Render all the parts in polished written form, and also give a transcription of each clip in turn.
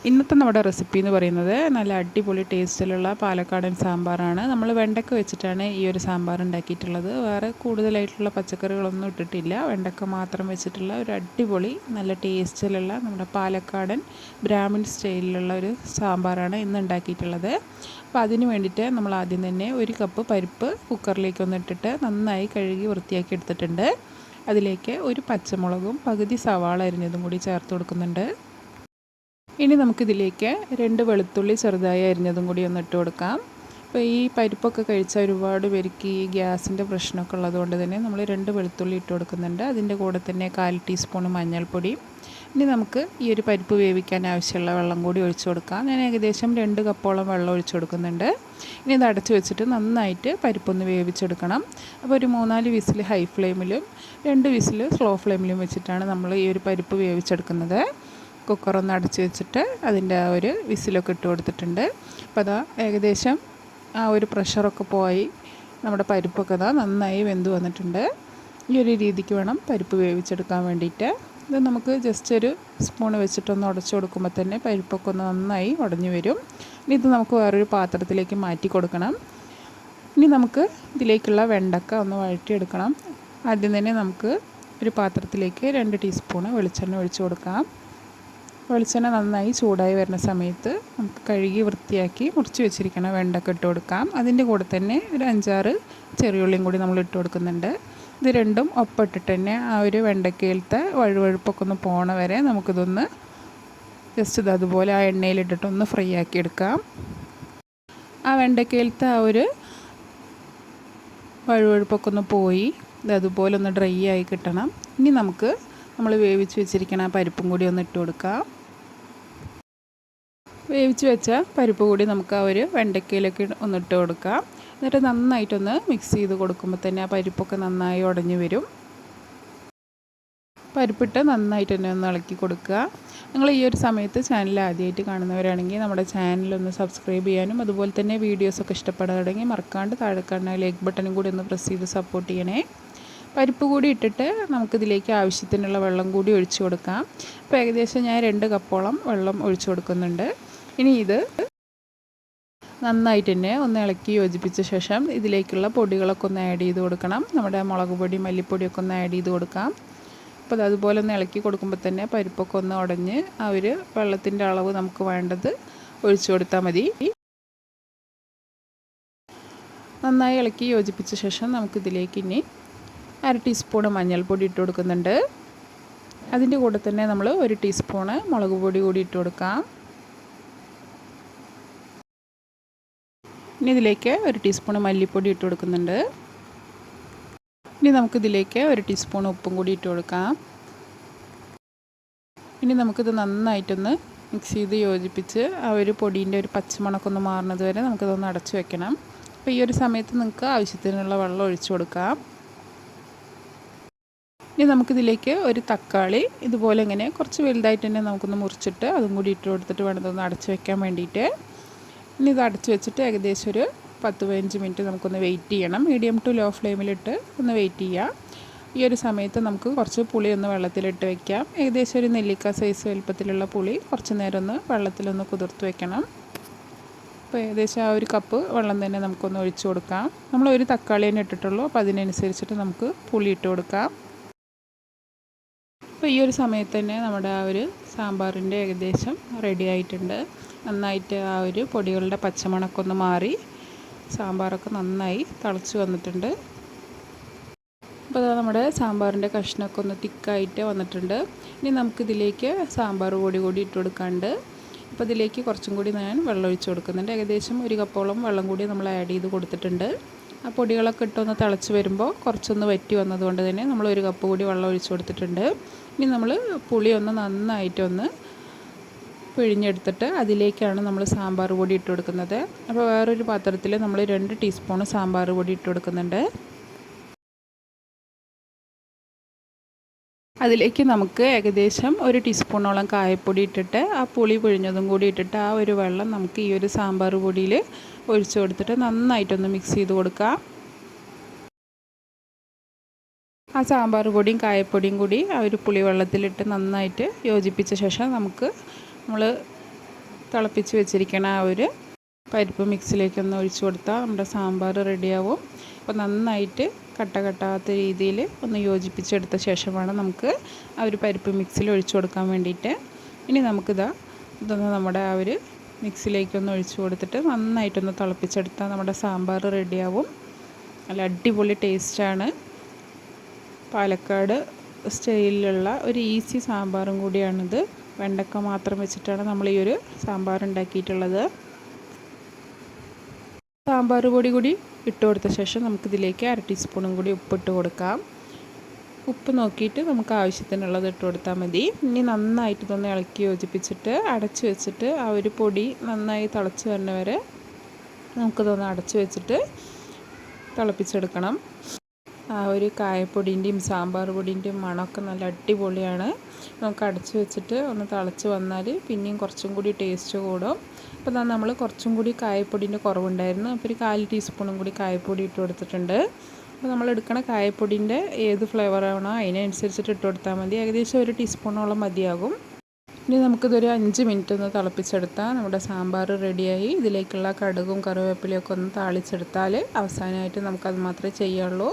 ഇന്നത്തെ നമ്മുടെ റെസിപ്പി എന്ന് പറയുന്നത് നല്ല അടിപൊളി ടേസ്റ്റിലുള്ള പാലക്കാടൻ സാമ്പാറാണ്. നമ്മൾ വെണ്ടക്ക വെച്ചിട്ടാണ് ഈ ഒരു സാമ്പാർ ഉണ്ടാക്കിയിട്ടുള്ളത്. വേറെ കൂടുതലായിട്ടുള്ള പച്ചക്കറികളൊന്നും ഇട്ടിട്ടില്ല. വെണ്ടക്ക മാത്രം വെച്ചിട്ടുള്ള ഒരു അടിപൊളി നല്ല ടേസ്റ്റിലുള്ള നമ്മുടെ പാലക്കാടൻ ബ്രാഹ്മിൺ സ്റ്റൈലിലുള്ള ഒരു സാമ്പാറാണ് ഇന്ന് ഉണ്ടാക്കിയിട്ടുള്ളത്. അപ്പോൾ അതിന് വേണ്ടിയിട്ട് നമ്മൾ ആദ്യം തന്നെ ഒരു കപ്പ് പരിപ്പ് കുക്കറിലേക്ക് ഇട്ടിട്ട് നന്നായി കഴുകി വൃത്തിയാക്കി എടുത്തിട്ടുണ്ട്. അതിലേക്ക് ഒരു പച്ചമുളകും പകുതി സവാള അരിഞ്ഞതും കൂടി ചേർത്ത് കൊടുക്കുന്നുണ്ട്. ഇനി നമുക്കിതിലേക്ക് 2 വെളുത്തുള്ളി ചെറുതായി അരിഞ്ഞതും കൂടി ഇട്ട് കൊടുക്കാം. അപ്പോൾ ഈ പരിപ്പൊക്കെ കഴിച്ചാൽ ഒരുപാട് പേർക്ക് ഈ ഗ്യാസിൻ്റെ പ്രശ്നമൊക്കെ ഉള്ളതുകൊണ്ട് തന്നെ നമ്മൾ 2 വെളുത്തുള്ളി ഇട്ട് കൊടുക്കുന്നുണ്ട്. അതിൻ്റെ കൂടെ തന്നെ 1/4 ടീസ്പൂൺ മഞ്ഞൾപ്പൊടി. ഇനി നമുക്ക് ഈ ഒരു പരിപ്പ് വേവിക്കാൻ ആവശ്യമുള്ള വെള്ളം കൂടി ഒഴിച്ചു കൊടുക്കാം. ഞാൻ ഏകദേശം 2 കപ്പോളം വെള്ളം ഒഴിച്ചു കൊടുക്കുന്നുണ്ട്. ഇനി ഇത് അടച്ചു വെച്ചിട്ട് നന്നായിട്ട് പരിപ്പൊന്ന് വേവിച്ചെടുക്കണം. അപ്പോൾ ഒരു 3-4 വിസിൽ ഹൈ ഫ്ലെയിമിലും 2 വിസിൽ സ്ലോ ഫ്ലെയിമിലും വെച്ചിട്ടാണ് നമ്മൾ ഈ ഒരു പരിപ്പ് വേവിച്ചെടുക്കുന്നത്. കുക്കറൊന്ന് അടച്ച് വെച്ചിട്ട് അതിൻ്റെ ആ ഒരു വിസിലൊക്കെ ഇട്ട് കൊടുത്തിട്ടുണ്ട്. അപ്പോൾ അതാ ഏകദേശം ആ ഒരു പ്രഷറൊക്കെ പോയി നമ്മുടെ പരിപ്പൊക്കെ നന്നായി വെന്ത് വന്നിട്ടുണ്ട്. ഈ ഒരു രീതിക്ക് വേണം പരിപ്പ് വേവിച്ചെടുക്കാൻ വേണ്ടിയിട്ട്. ഇത് നമുക്ക് ജസ്റ്റ് ഒരു സ്പൂൺ വെച്ചിട്ടൊന്ന് ഉടച്ചു കൊടുക്കുമ്പോൾ തന്നെ പരിപ്പൊക്കെ ഒന്ന് നന്നായി ഉടഞ്ഞു വരും. ഇനി ഇത് നമുക്ക് വേറൊരു പാത്രത്തിലേക്ക് മാറ്റി കൊടുക്കണം. ഇനി നമുക്ക് ഇതിലേക്കുള്ള വെണ്ടക്ക ഒന്ന് വഴറ്റിയെടുക്കണം. ആദ്യം തന്നെ നമുക്ക് ഒരു പാത്രത്തിലേക്ക് 2 ടീസ്പൂൺ വെളിച്ചെണ്ണ ഒഴിച്ചു കൊടുക്കാം. വെളിച്ചെണ്ണ നന്നായി ചൂടായി വരുന്ന സമയത്ത് നമുക്ക് കഴുകി വൃത്തിയാക്കി മുറിച്ച് വെച്ചിരിക്കണം വെണ്ടക്ക ഇട്ട് കൊടുക്കാം. അതിൻ്റെ കൂടെ തന്നെ ഒരു 5-6 ചെറിയുള്ളിയും കൂടി നമ്മൾ ഇട്ട് കൊടുക്കുന്നുണ്ട്. ഇത് രണ്ടും ഒപ്പിട്ടിട്ട് തന്നെ ആ ഒരു വെണ്ടക്കയിലത്തെ വഴുവഴുപ്പൊക്കെ ഒന്ന് പോണ വരെ നമുക്കിതൊന്ന് ജസ്റ്റ് അതുപോലെ ആ എണ്ണയിലിട്ടിട്ടൊന്ന് ഫ്രൈ ആക്കി എടുക്കാം. ആ വെണ്ടക്കയിലത്തെ ആ ഒരു വഴുവഴുപ്പൊക്കെ ഒന്ന് പോയി അതുപോലെ ഒന്ന് ഡ്രൈ ആയി കിട്ടണം. ഇനി നമുക്ക് നമ്മൾ വേവിച്ച് വെച്ചിരിക്കുന്ന ആ പരിപ്പും കൂടി ഒന്ന് ഇട്ട് കൊടുക്കാം. വേവിച്ച് വെച്ച പരിപ്പ് കൂടി നമുക്ക് ആ ഒരു വെണ്ടക്കയിലേക്ക് ഒന്ന് ഇട്ട് കൊടുക്കാം. എന്നിട്ട് നന്നായിട്ടൊന്ന് മിക്സ് ചെയ്ത് കൊടുക്കുമ്പോൾ തന്നെ ആ പരിപ്പൊക്കെ നന്നായി ഉടഞ്ഞു വരും. പരിപ്പിട്ട് നന്നായിട്ട് തന്നെ ഒന്ന് ഇളക്കി കൊടുക്കുക. നിങ്ങൾ ഈ ഒരു സമയത്ത് ചാനൽ ആദ്യമായിട്ട് കാണുന്നവരാണെങ്കിൽ നമ്മുടെ ചാനലൊന്ന് സബ്സ്ക്രൈബ് ചെയ്യാനും അതുപോലെ തന്നെ വീഡിയോസൊക്കെ ഇഷ്ടപ്പെടുകയാണെങ്കിൽ മറക്കാണ്ട് താഴെ കാണുന്ന ലൈക്ക് ബട്ടണും കൂടി ഒന്ന് പ്രസ് ചെയ്ത് സപ്പോർട്ട് ചെയ്യണേ. പരിപ്പ് കൂടി ഇട്ടിട്ട് നമുക്കിതിലേക്ക് ആവശ്യത്തിനുള്ള വെള്ളം കൂടി ഒഴിച്ചു കൊടുക്കാം. അപ്പോൾ ഏകദേശം ഞാൻ 2 കപ്പോളം വെള്ളം ഒഴിച്ചു കൊടുക്കുന്നുണ്ട്. ഇനി ഇത് നന്നായിട്ട് തന്നെ ഒന്ന് ഇളക്കി യോജിപ്പിച്ച ശേഷം ഇതിലേക്കുള്ള പൊടികളൊക്കെ ഒന്ന് ആഡ് ചെയ്ത് കൊടുക്കണം. നമ്മുടെ മുളക് പൊടി മല്ലിപ്പൊടിയൊക്കെ ഒന്ന് ആഡ് ചെയ്ത് കൊടുക്കാം. അപ്പോൾ അതുപോലെ ഒന്ന് ഇളക്കി കൊടുക്കുമ്പോൾ തന്നെ പരിപ്പൊക്കെ ഒന്ന് ഉടഞ്ഞ് ആ ഒരു വെള്ളത്തിൻ്റെ അളവ് നമുക്ക് വേണ്ടത് ഒഴിച്ചു കൊടുത്താൽ മതി. നന്നായി ഇളക്കി യോജിപ്പിച്ച ശേഷം നമുക്കിതിലേക്ക് ഇനി 1/2 ടീസ്പൂൺ മഞ്ഞൾപ്പൊടി ഇട്ട് കൊടുക്കുന്നുണ്ട്. അതിൻ്റെ കൂടെ തന്നെ നമ്മൾ 1 ടീസ്പൂൺ മുളക് പൊടി കൂടി ഇട്ട് കൊടുക്കാം. ഇനി ഇതിലേക്ക് 1 ടീസ്പൂൺ മല്ലിപ്പൊടി ഇട്ട് കൊടുക്കുന്നുണ്ട്. ഇനി നമുക്കിതിലേക്ക് 1 ടീസ്പൂൺ ഉപ്പും കൂടി ഇട്ട് കൊടുക്കാം. ഇനി നമുക്കിത് നന്നായിട്ടൊന്ന് മിക്സ് ചെയ്ത് യോജിപ്പിച്ച് ആ ഒരു പൊടീൻ്റെ ഒരു പച്ചമണമൊക്കെ ഒന്ന് മാറുന്നത് വരെ നമുക്കിതൊന്ന് അടച്ചു വെക്കണം. അപ്പോൾ ഈ ഒരു സമയത്ത് നിങ്ങൾക്ക് ആവശ്യത്തിനുള്ള വെള്ളം ഒഴിച്ചു കൊടുക്കാം. ഇനി നമുക്കിതിലേക്ക് ഒരു തക്കാളി ഇതുപോലെ ഇങ്ങനെ കുറച്ച് വലുതായിട്ട് തന്നെ നമുക്കൊന്ന് മുറിച്ചിട്ട് അതും കൂടി ഇട്ട് കൊടുത്തിട്ട് വേണം ഇതൊന്ന് അടച്ചു വെക്കാൻ വേണ്ടിയിട്ട്. ഇനി ഇത് അടച്ചു വെച്ചിട്ട് ഏകദേശം ഒരു 10-15 മിനിറ്റ് നമുക്കൊന്ന് വെയിറ്റ് ചെയ്യണം. മീഡിയം ടു ലോ ഫ്ലെയിമിലിട്ട് ഒന്ന് വെയിറ്റ് ചെയ്യാം. ഈ ഒരു സമയത്ത് നമുക്ക് കുറച്ച് പുളി ഒന്ന് വെള്ളത്തിലിട്ട് വെക്കാം. ഏകദേശം ഒരു നെല്ലിക്ക സൈസ് വലുപ്പത്തിലുള്ള പുളി കുറച്ച് നേരം ഒന്ന് വെള്ളത്തിലൊന്ന് കുതിർത്ത് വെക്കണം. അപ്പോൾ ഏകദേശം ആ ഒരു കപ്പ് വെള്ളം തന്നെ നമുക്കൊന്ന് ഒഴിച്ചു കൊടുക്കാം. നമ്മൾ ഒരു തക്കാളി തന്നെ ഇട്ടിട്ടുള്ളൂ. അപ്പോൾ അതിനനുസരിച്ചിട്ട് നമുക്ക് പുളി ഇട്ട് കൊടുക്കാം. അപ്പോൾ ഈ ഒരു സമയത്ത് തന്നെ നമ്മുടെ ആ ഒരു സാമ്പാറിൻ്റെ ഏകദേശം റെഡി ആയിട്ടുണ്ട്. നന്നായിട്ട് ആ ഒരു പൊടികളുടെ പച്ചമണമൊക്കെ ഒന്ന് മാറി സാമ്പാറൊക്കെ നന്നായി തിളച്ച് വന്നിട്ടുണ്ട്. അപ്പോൾ നമ്മുടെ സാമ്പാറിൻ്റെ കഷ്ണമൊക്കെ ഒന്ന് തിക്കായിട്ട് വന്നിട്ടുണ്ട്. ഇനി നമുക്കിതിലേക്ക് സാമ്പാർ പൊടി കൂടി ഇട്ട് കൊടുക്കാണ്ട്. അപ്പോൾ ഇതിലേക്ക് കുറച്ചും കൂടി ഞാൻ വെള്ളം ഒഴിച്ച് കൊടുക്കുന്നുണ്ട്. ഏകദേശം 1 കപ്പോളം വെള്ളം കൂടി നമ്മൾ ആഡ് ചെയ്ത് കൊടുത്തിട്ടുണ്ട്. ആ പൊടികളൊക്കെ ഇട്ടൊന്ന് തിളച്ച് വരുമ്പോൾ കുറച്ചൊന്ന് വറ്റി വന്നതുകൊണ്ട് തന്നെ നമ്മൾ 1 കപ്പ് കൂടി വെള്ളം ഒഴിച്ച് കൊടുത്തിട്ടുണ്ട്. ഇനി നമ്മൾ പുളി ഒന്ന് നന്നായിട്ടൊന്ന് പിഴിഞ്ഞെടുത്തിട്ട് അതിലേക്കാണ് നമ്മൾ സാമ്പാർ പൊടി ഇട്ട് കൊടുക്കുന്നത്. അപ്പോൾ വേറൊരു പാത്രത്തിൽ നമ്മൾ 2 ടീസ്പൂൺ സാമ്പാർ പൊടി ഇട്ട് കൊടുക്കുന്നുണ്ട്. അതിലേക്ക് നമുക്ക് ഏകദേശം 1 ടീസ്പൂണോളം കായപ്പൊടി ഇട്ടിട്ട് ആ പുളി പിഴിഞ്ഞതും കൂടി ഇട്ടിട്ട് ആ ഒരു വെള്ളം നമുക്ക് ഈ ഒരു സാമ്പാർ പൊടിയിൽ ഒഴിച്ചു കൊടുത്തിട്ട് നന്നായിട്ടൊന്ന് മിക്സ് ചെയ്ത് കൊടുക്കാം. ആ സാമ്പാർ പൊടിയും കായപ്പൊടിയും കൂടി ആ ഒരു പുളി വെള്ളത്തിലിട്ട് നന്നായിട്ട് യോജിപ്പിച്ച ശേഷം നമ്മൾ തിളപ്പിച്ച് വെച്ചിരിക്കണ ആ ഒരു പരിപ്പ് മിക്സിലേക്കൊന്ന് ഒഴിച്ചു കൊടുത്താൽ നമ്മുടെ സാമ്പാർ റെഡിയാവും. അപ്പോൾ നന്നായിട്ട് കട്ട കട്ടാത്ത രീതിയിൽ ഒന്ന് യോജിപ്പിച്ചെടുത്ത ശേഷമാണ് നമുക്ക് ആ ഒരു പരിപ്പ് മിക്സിൽ ഒഴിച്ചു കൊടുക്കാൻ വേണ്ടിയിട്ട്. ഇനി ഇതൊന്ന് നമ്മുടെ ആ ഒരു മിക്സിലേക്കൊന്ന് ഒഴിച്ചു കൊടുത്തിട്ട് നന്നായിട്ടൊന്ന് തിളപ്പിച്ചെടുത്താൽ നമ്മുടെ സാമ്പാർ റെഡിയാവും. നല്ല അടിപൊളി ടേസ്റ്റാണ്. പാലക്കാട് സ്റ്റൈലിലുള്ള ഒരു ഈസി സാമ്പാറും കൂടിയാണിത്. വെണ്ടക്ക മാത്രം വെച്ചിട്ടാണ് നമ്മൾ ഈ ഒരു സാമ്പാർ ഉണ്ടാക്കിയിട്ടുള്ളത്. സാമ്പാർ പൊടി കൂടി ഇട്ട് കൊടുത്ത ശേഷം നമുക്കിതിലേക്ക് 1/2 ടീസ്പൂണും കൂടി ഉപ്പിട്ട് കൊടുക്കാം. ഉപ്പ് നോക്കിയിട്ട് നമുക്ക് ആവശ്യത്തിനുള്ളത് ഇട്ട് കൊടുത്താൽ മതി. ഇനി നന്നായിട്ട് ഇതൊന്ന് ഇളക്കി യോജിപ്പിച്ചിട്ട് അടച്ച് വെച്ചിട്ട് ആ ഒരു പൊടി നന്നായി തിളച്ച് വരുന്ന വരെ നമുക്കിതൊന്ന് അടച്ച് വെച്ചിട്ട് തിളപ്പിച്ചെടുക്കണം. ആ ഒരു കായപ്പൊടിൻ്റെയും സാമ്പാർ പൊടിൻ്റെയും മണമൊക്കെ നല്ല അടിപൊളിയാണ്. നമുക്ക് അടച്ച് വെച്ചിട്ട് ഒന്ന് തിളച്ച് വന്നാൽ പിന്നെയും കുറച്ചും കൂടി ടേസ്റ്റ് കൂടും. അപ്പോൾ നമ്മൾ കുറച്ചും കൂടി കായപ്പൊടിൻ്റെ കുറവുണ്ടായിരുന്നു. അപ്പോൾ ഒരു 1/4 ടീസ്പൂണും കൂടി കായപ്പൊടി ഇട്ട് കൊടുത്തിട്ടുണ്ട്. അപ്പോൾ നമ്മൾ എടുക്കണ കായപ്പൊടിൻ്റെ ഏത് ഫ്ലേവറാണോ അതിനനുസരിച്ചിട്ട് ഇട്ട് കൊടുത്താൽ മതി. ഏകദേശം 1 ടീസ്പൂണോളം മതിയാകും. ഇനി നമുക്കിതൊരു 5 മിനിറ്റ് ഒന്ന് തിളപ്പിച്ചെടുത്താൽ നമ്മുടെ സാമ്പാർ റെഡിയായി. ഇതിലേക്കുള്ള കടുകും കറിവേപ്പിലയൊക്കെ ഒന്ന് താളിച്ചെടുത്താൽ അവസാനമായിട്ട് നമുക്കത് മാത്രമേ ചെയ്യുള്ളൂ.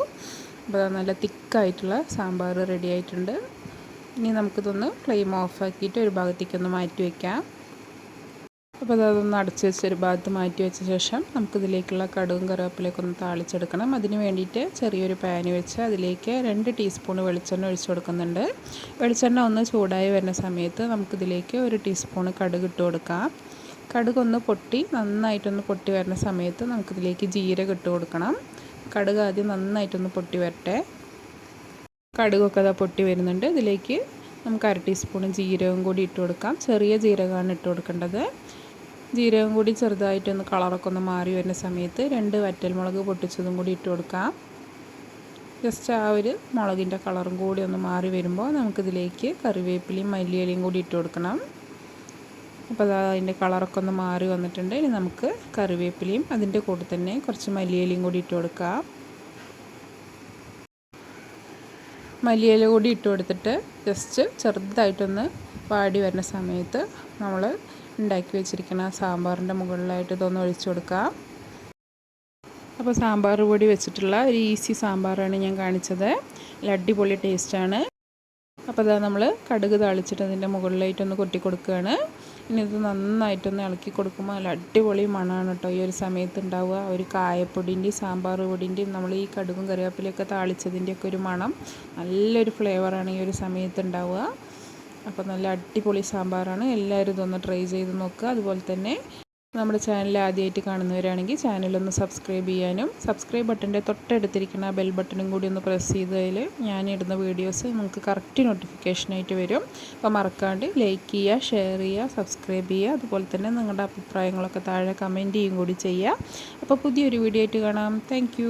അപ്പോൾ നല്ല തിക്കായിട്ടുള്ള സാമ്പാർ റെഡി ആയിട്ടുണ്ട്. ഇനി നമുക്കിതൊന്ന് ഫ്ലെയിം ഓഫാക്കിയിട്ട് ഒരു ഭാഗത്തേക്കൊന്ന് മാറ്റി വയ്ക്കാം. അപ്പോൾ അതൊന്ന് അടച്ച് വെച്ച് ഒരു ഭാഗത്ത് മാറ്റി വെച്ച ശേഷം നമുക്കിതിലേക്കുള്ള കടുകും കറിവേപ്പിലയൊക്കെ ഒന്ന് താളിച്ചെടുക്കണം. അതിന് വേണ്ടിയിട്ട് ചെറിയൊരു പാൻ വെച്ച് അതിലേക്ക് 2 ടീസ്പൂൺ വെളിച്ചെണ്ണ ഒഴിച്ച് കൊടുക്കുന്നുണ്ട്. വെളിച്ചെണ്ണ ഒന്ന് ചൂടായി വരുന്ന സമയത്ത് നമുക്കിതിലേക്ക് 1 ടീസ്പൂൺ കടുക് ഇട്ട് കൊടുക്കാം. കടുകൊന്ന് പൊട്ടി നന്നായിട്ടൊന്ന് പൊട്ടി വരുന്ന സമയത്ത് നമുക്കിതിലേക്ക് ജീരകം ഇട്ട് കൊടുക്കണം. കടുക് ആദ്യം നന്നായിട്ടൊന്ന് പൊട്ടി വരട്ടെ. കടുകൊക്കെ അതാ പൊട്ടി വരുന്നുണ്ട്. ഇതിലേക്ക് നമുക്ക് 1/2 ടീസ്പൂൺ ജീരകം കൂടി ഇട്ട് കൊടുക്കാം. ചെറിയ ജീരകമാണ് ഇട്ട് കൊടുക്കേണ്ടത്. ജീരകം കൂടി ചെറുതായിട്ടൊന്ന് കളറൊക്കെ ഒന്ന് മാറി വരുന്ന സമയത്ത് 2 വറ്റൽമുളക് പൊട്ടിച്ചതും കൂടി ഇട്ട് കൊടുക്കാം. ജസ്റ്റ് ആ ഒരു മുളകിൻ്റെ കളറും കൂടി ഒന്ന് മാറി വരുമ്പോൾ നമുക്കിതിലേക്ക് കറിവേപ്പിലയും മല്ലിയിലയും കൂടി ഇട്ട് കൊടുക്കണം. അപ്പോൾ അതിൻ്റെ കളറൊക്കെ ഒന്ന് മാറി വന്നിട്ടുണ്ട്. ഇനി നമുക്ക് കറിവേപ്പിലയും അതിൻ്റെ കൂടെ തന്നെ കുറച്ച് മല്ലിയിലയും കൂടി ഇട്ട് കൊടുക്കാം. മല്ലിയില കൂടി ഇട്ട് കൊടുത്തിട്ട് ജസ്റ്റ് ചെറുതായിട്ടൊന്ന് വാടി വരുന്ന സമയത്ത് നമ്മൾ ഉണ്ടാക്കി വെച്ചിരിക്കുന്ന സാമ്പാറിൻ്റെ മുകളിലായിട്ട് ഇതൊന്ന് ഒഴിച്ചു കൊടുക്കാം. അപ്പോൾ സാമ്പാർ പൊടി വെച്ചിട്ടുള്ള ഒരു ഈസി സാമ്പാറാണ് ഞാൻ കാണിച്ചത്. നല്ല അടിപൊളി ടേസ്റ്റാണ്. അപ്പോൾ നമ്മൾ കടുക് താളിച്ചിട്ട് അതിൻ്റെ മുകളിലായിട്ടൊന്ന് കൊട്ടി കൊടുക്കുകയാണ്. ഇനി ഇത് നന്നായിട്ടൊന്ന് ഇളക്കി കൊടുക്കുമ്പോൾ നല്ല അടിപൊളി മണമാണ് കേട്ടോ ഈ ഒരു സമയത്ത് ഉണ്ടാവുക. ഒരു കായപ്പൊടിൻ്റെയും സാമ്പാർ പൊടിൻ്റെയും നമ്മൾ ഈ കടുകും കറിവേപ്പിലയൊക്കെ താളിച്ചതിൻ്റെയൊക്കെ ഒരു മണം, നല്ലൊരു ഫ്ലേവറാണ് ഈ ഒരു സമയത്ത് ഉണ്ടാവുക. അപ്പോൾ നല്ല അടിപൊളി സാമ്പാറാണ്. എല്ലാവരും ഇതൊന്ന് ട്രൈ ചെയ്ത് നോക്കുക. അതുപോലെ തന്നെ നമ്മുടെ ചാനൽ ആദ്യമായിട്ട് കാണുന്നവരാണെങ്കിൽ ചാനലൊന്ന് സബ്സ്ക്രൈബ് ചെയ്യാനും സബ്സ്ക്രൈബ് ബട്ടൻ്റെ തൊട്ടടുത്തിരിക്കുന്ന ബെൽ ബട്ടണും കൂടി ഒന്ന് പ്രസ് ചെയ്തതിൽ ഞാനിടുന്ന വീഡിയോസ് നിങ്ങൾക്ക് കറക്റ്റ് നോട്ടിഫിക്കേഷനായിട്ട് വരും. അപ്പോൾ മറക്കാണ്ട് ലൈക്ക് ചെയ്യുക, ഷെയർ ചെയ്യുക, സബ്സ്ക്രൈബ് ചെയ്യുക. അതുപോലെ തന്നെ നിങ്ങളുടെ അഭിപ്രായങ്ങളൊക്കെ താഴെ കമൻറ്റ് ചെയ്യും കൂടി ചെയ്യുക. അപ്പോൾ പുതിയൊരു വീഡിയോ ആയിട്ട് കാണാം. താങ്ക്